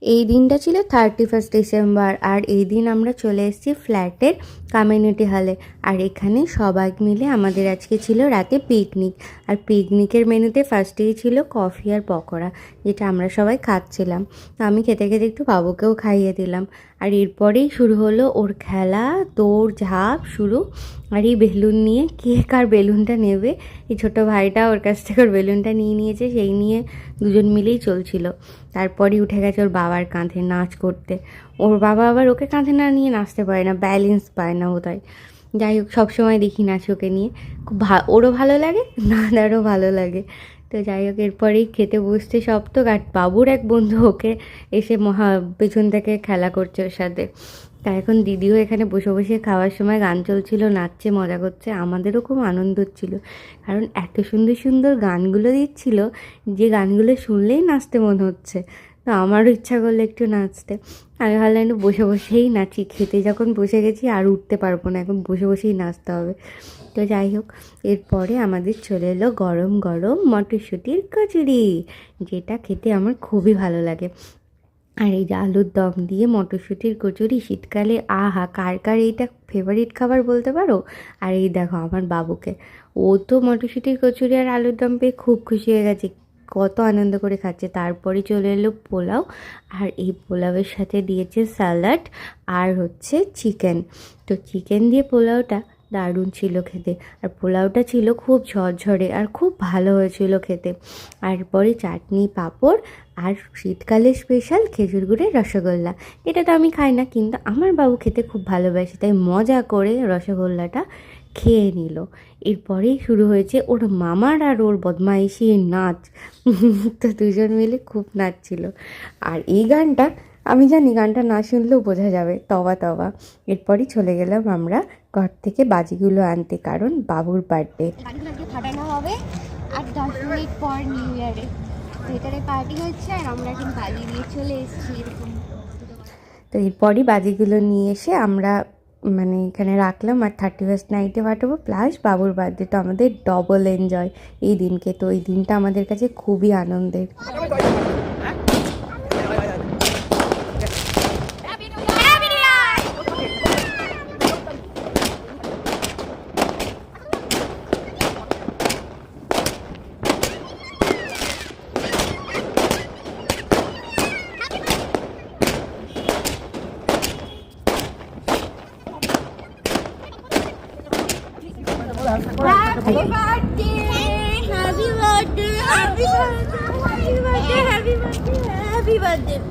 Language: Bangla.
এই দিনটা ছিল 31 ডিসেম্বর। আর এই দিন আমরা চলে এসেছি ফ্ল্যাটের কমিউনিটি হলে। আর এখানে সবাই মিলে আমাদের আজকে ছিল রাতে পিকনিক। আর পিকনিকের মেনুতে ফার্স্টেই ছিল কফি আর পকোড়া, যেটা আমরা সবাই খাচ্ছিলাম। তো আমি খেতে খেতে একটু বাবুকেও খাইয়ে দিলাম। আর এরপরেই শুরু হলো ওর খেলা, দৌড় ঝাঁপ শুরু। আর এই বেলুন নিয়ে কে কার বেলুনটা নেবে, এই ছোটো ভাইটা ওর কাছ থেকে ওর বেলুনটা নিয়ে নিয়েছে, সেই নিয়ে দুজন মিলেই চলছিল। তারপরই উঠে গেছে ওর বাবার কাঁধে নাচ করতে। ওর বাবা আবার ওকে কাঁধে না নিয়ে নাচতে পারে না, ব্যালেন্স পায় না বোধহয়। যাই হোক, সবসময় দেখি নাচ ওকে নিয়ে, খুব ওরও ভালো লাগে, দাদারও ভালো লাগে। তো যাই হোক, এরপরেই খেতে বসতে সব। তো বাবুর এক বন্ধু ওকে এসে পেছন থেকে খেলা করছে ওর সাথে। তা এখন দিদিও এখানে বসে বসে খাওয়ার সময় গান চলছিল, নাচছে, মজা করছে। আমাদেরও খুব আনন্দ হচ্ছিল, কারণ এত সুন্দর সুন্দর গানগুলো দিচ্ছিল যে গানগুলো শুনলেই নাচতে মনে হচ্ছে। তো আমারও ইচ্ছা করলো একটু নাচতে। আমি ভাবলাম একটু বসে বসেই নাচি, খেতে যখন বসে গেছি আর উঠতে পারবো না, এখন বসে বসেই নাচতে হবে। তো যাই হোক, এরপরে আমাদের চলে এলো গরম গরম মটরশুঁটির কচুরি, যেটা খেতে আমার খুবই ভালো লাগে। আর এই যে আলুর দম দিয়ে মটরশুঁটির কচুরি শীতকালে, আহা, কার কার এইটা ফেভারিট খাবার বলতে পারো। আর এই দেখো আমার বাবুকে, ও তো মটরশুঁটির কচুরি আর আলুর দম পেয়ে খুব খুশি হয়ে গেছে, কত আনন্দ করে খাচ্ছে। তারপরে চলে এলো পোলাও, আর এই পোলাওয়ের সাথে দিয়েছে স্যালাড আর হচ্ছে চিকেন। তো চিকেন দিয়ে পোলাওটা দারুণ ছিল খেতে। আর পোলাওটা ছিল খুব ঝরঝরে আর খুব ভালো হয়েছিল খেতে। আর পরে চাটনি, পাঁপড়, আর শীতকালে স্পেশাল খেজুর গুড়ের রসগোল্লা। এটা তো আমি খাই না, কিন্তু আমার বাবু খেতে খুব ভালোবাসে, তাই মজা করে রসগোল্লাটা খেয়ে নিল। এরপরেই শুরু হয়েছে ওর মামার আর ওর বদমাইশি নাচ। তো দুজন মিলে খুব নাচছিল। আর এই গানটা আমি জানি, গানটা না শুনলেও বোঝা যাবে, তবা তবা। এরপরই চলে গেলাম আমরা ঘর থেকে বাজিগুলো আনতে, কারণ বাবুর বার্থডে। ফাটানো হবে আর 10 মিনিট পর নিউ ইয়ারে ভেতরে পার্টি হচ্ছে, আর আমরা এখন বাজি দিয়ে চলে এসেছি এরকম। তো এরপরই বাজিগুলো নিয়ে এসে আমরা মানে এখানে রাখলাম, আর 31st নাইটে ফাটাবো, প্লাস বাবুর বার্থডে। তো আমাদের ডবল এনজয় এই দিনকে। তো এই দিনটা আমাদের কাছে খুবই আনন্দের। Happy birthday! Happy birthday! Happy birthday! Happy birthday! Happy birthday! Happy birthday!